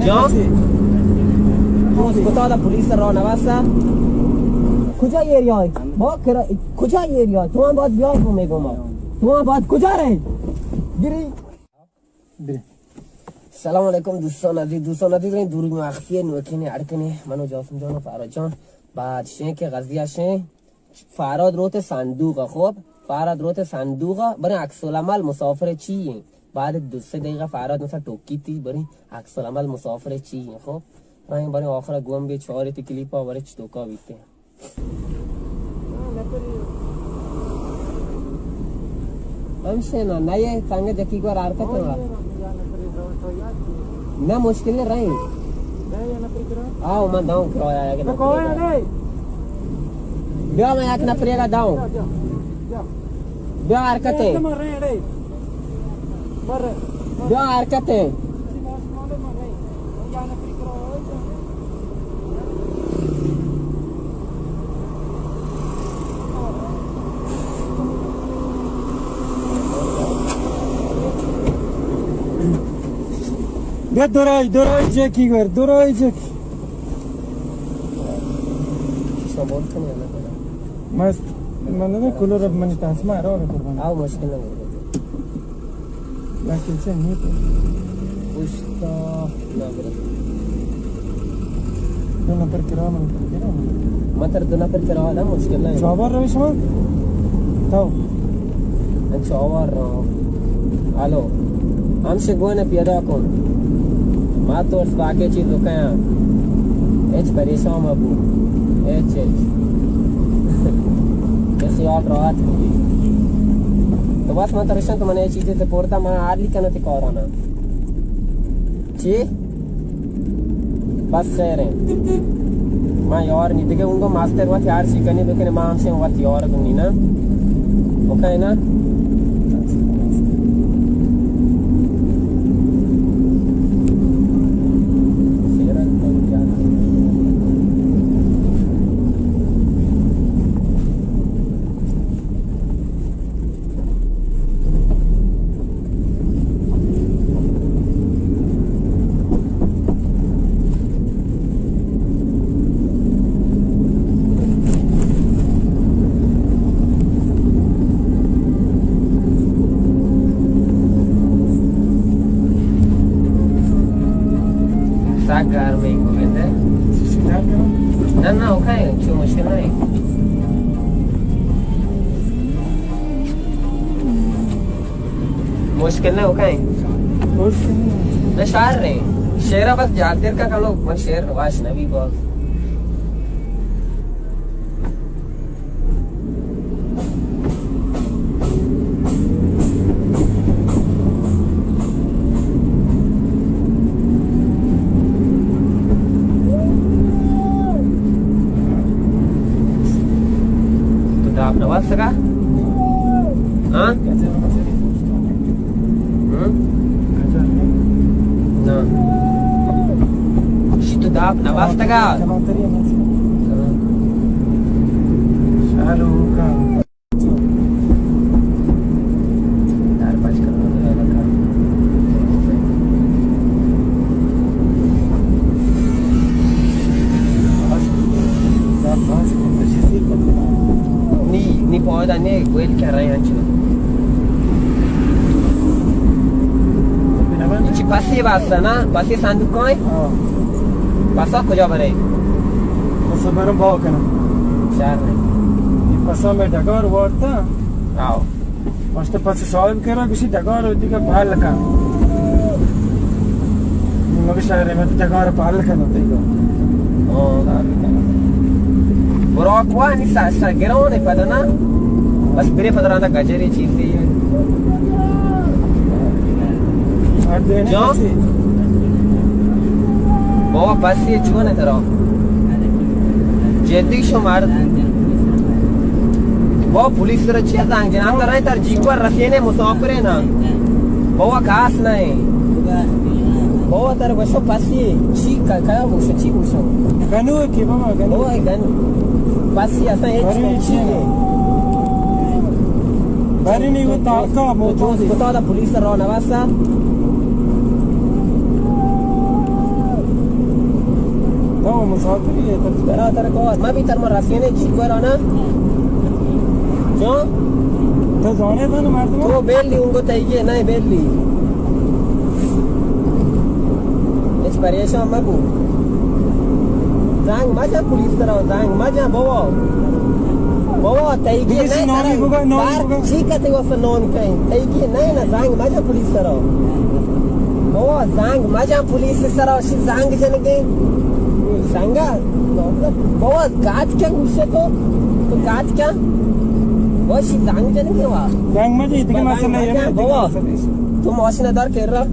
جان دوست کتا پلیس را نوسته کجا ایریای با کجا ایریای تو هم باید بیای تو میگم تو هم باید کجا رهی گیری بری. سلام علیکم دوستان عزیز این دوری مخفی نوکینی اڑکنی منو جاسم جان و فراد جان بعد شین که قضیه شین فراد روت صندوق خب فراد روت صندوق برای عکس العمل مسافر چیه بعد 2-3 دقیقه فراد مثلا توکی تی برای عکس العمل مسافر چیه خب رایم برای آخر گوام به 4 تی کلیپا برای چتوکا بیته همشه نه یه سنگ جکی گوار حرکت نوا نه مشکل رای آو من داون کرایا یک نفر بیا من یک نفر داون بیا حرکت بیا حرکت بیا دورای جکی گر دورای جکی شما بول کنی مست من نه کولر من تاسما را قربان آو مشکل نمیشه لكن چه نیت وشتا نبره دو نفر کرام ما تر 2 نفر کرا نه مشکل نه چاوار روی شما تاو چاوار الو همشه گونه پیاده کن ما تو اس باقی چیزو کیا هیچ پریشان مبو هیچ خیال راحت تو بس من ترشن تو من یه چیزی سپورتا من عادلی کنه تی کارانا چی؟ بس خیره من یار نی دیگه اونگو ماستر وقت یار چی کنی بکنه من همشه وقت یار کنی نه اوکی نه सागर में घूमेंगे ना ना ओके क्यों मुश्किल नहीं मुश्किल नहीं ओके ना शहर नहीं शेरा बस जागदेर का कलो मन शेर वाश नबी बहुत Nabas ka? Ha? No. Shito dap nabas ka? Shalu ka Dar pas karo ka. Ni pode nem ele que aranha antes. Ichi pasi basta na pasi sanduk koi? Pasa kuja bare? Pasa baram bao kana. Shahar mein. Ye pasa mein dagar warta. Ao. Pasta pasa solve kara kisi dagar hoti ka bhal ka. Magi shahar mein dagar bhal kana teigo. Oh, Borok wah ni sa gerau ni pada na. बस मेरे पदरा ना गजरे चीज थी जो बाबा बस ये चुआ नहीं तेरा जेती शुमार बाबा पुलिस तरह चिया तांग जनाब तरह इधर जीवर रसीने मुसाफिर ना बाबा खास नहीं बाबा तेरे बच्चों बस ये चीक का क्या बुशो गनु की बाबा गनु बाबा गनु बस ये ऐसा एक चीज Bari ni वो ताका दोस्त बता दा पुलिस रा नवासा مسافریه برادر کار ما بیتر ما رسینه چی برانه جان تو زانه دانه مردم تو بلی اونگو تاییه نه بلی هیچ پریشان مگو زنگ مجا پولیس را زنگ مجا بابا تاییه بگیسی نانی بگو نانی بگو چی کتی واسه نان کن تاییه نه زنگ مجا پولیس را بابا زنگ مجا پولیس سرا شی زنگ جنگی زنگا بابا کات کن گوشه تو کات کن باشی زنگ جنگی وا زنگ مجه دیگه مسئله یه بابا تو ماشین دار کر را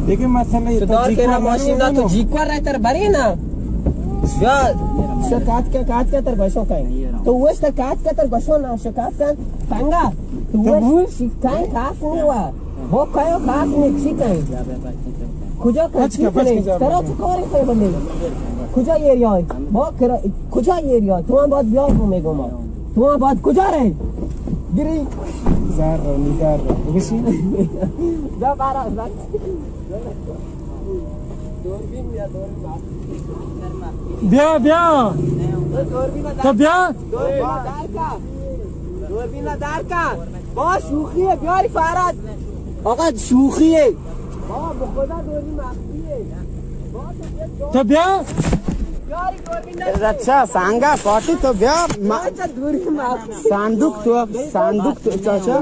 دیگه مسئله تو دار کر ماشین نا تو جیکوار رای تر بری نا شو کات که تر باشو کن تو وش تر کات که تر باشو نا شو کات کن سنگا تو وش شی کن کاس نی وا با کایو کاس نی چی کن کجا کچی کنی ترا تو کاری کنی بندی کجا ایریای با کرا کجا ایریای تو هم باید بیای تو میگم تو هم باید کجا رای گیری زار نیزار بگیسی دا بارا زد بیا بیا تو بیا دوربین دار کن با شوخیه بیاری فراد آقا شوخیه بابا به خدا دوربین مخفیه تو بیا بیاری دوربین अच्छा सांगा पार्टी तो ब्या چه دوربین مخفی सांदूक तो चाचा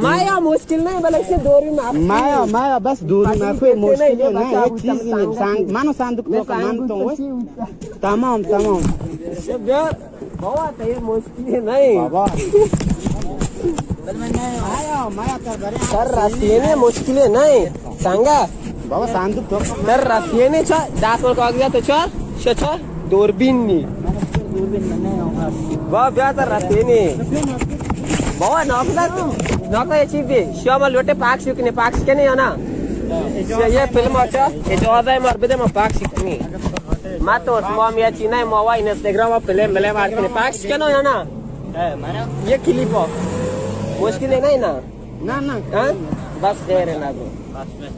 माया मुश्किल नहीं बल्कि दौरी में माया बस दूर में कोई मुश्किल नहीं एक चीज नहीं सांग मानो सांदूक तो मान तो तमाम बाबा तो ये मुश्किल नहीं बाबा माया कर बरे सर रास्ते मुश्किल नहीं सांगा बाबा सांदूक तो सर रास्ते छ 10 वर कागज तो छ दूरबीन नी बाबा ब्या तर रास्ते नी बाबा नौका ये चीज दे शाम लोटे पाक्स के नहीं है ना ये फिल्म अच्छा ये जो आता है मरबदे में पाक्स नहीं मत तो मॉम या चीना मोवा इंस्टाग्राम पे मिले मार के पाक्स के ना है ना ये क्लिप हो मुश्किल नहीं ना ना हां बस दे रे ना तो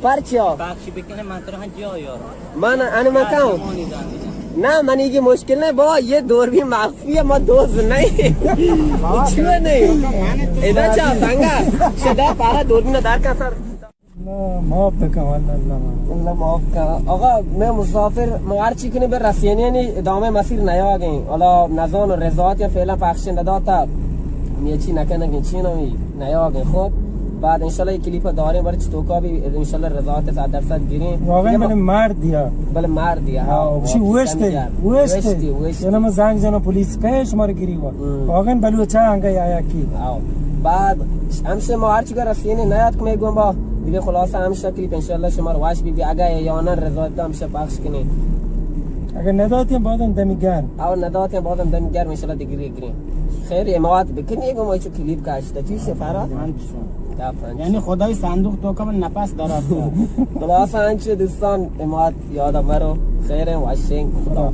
परचियो पाक्षी बिकने मात्र हां जो यार मन अन मकाऊ ना मनी की मुश्किल नहीं बाबा ये दौर भी माफी है मत दोस्त नहीं कुछ नहीं इधर चा सांगा सदा पारा दौर भी दार का सर माफ بکن والله الله معاف کن آقا من مسافر موار چی کنی به رسیانی ادامه مسیر نیا گین حالا نزان و رضایت یا فعلا پخش نداتا می چی نکنه گین چی نمی نیا گین خب بعد ان شاء الله یک کلیپ داریم برای تو کا بھی ان شاء الله رضایت 100% گیریم واقعا من مار دیا بله مار دیا چی وشته یعنی من زنگ زنم پلیس که شما رو گیری واقعا بلوچه انگای آیا کی بعد همشه ما هر چی که رسیانی نیاد که میگم با دیگه خلاصه همشه کلیپ ان شاء الله شما رو واش بیدی اگه یا نه رضایت همشه پخش کنی اگر نداتیم بعدم دمیگر او نداتیم بعدم دمیگر ان شاء الله دیگه گیریم خیر یه مواد بکنی گم چه کلیپ کاشته چی سفارا یعنی خدای صندوق تو کم نفس دارد خلاصه انچه دوستان اماد یاد برو خیر واشنگ خدا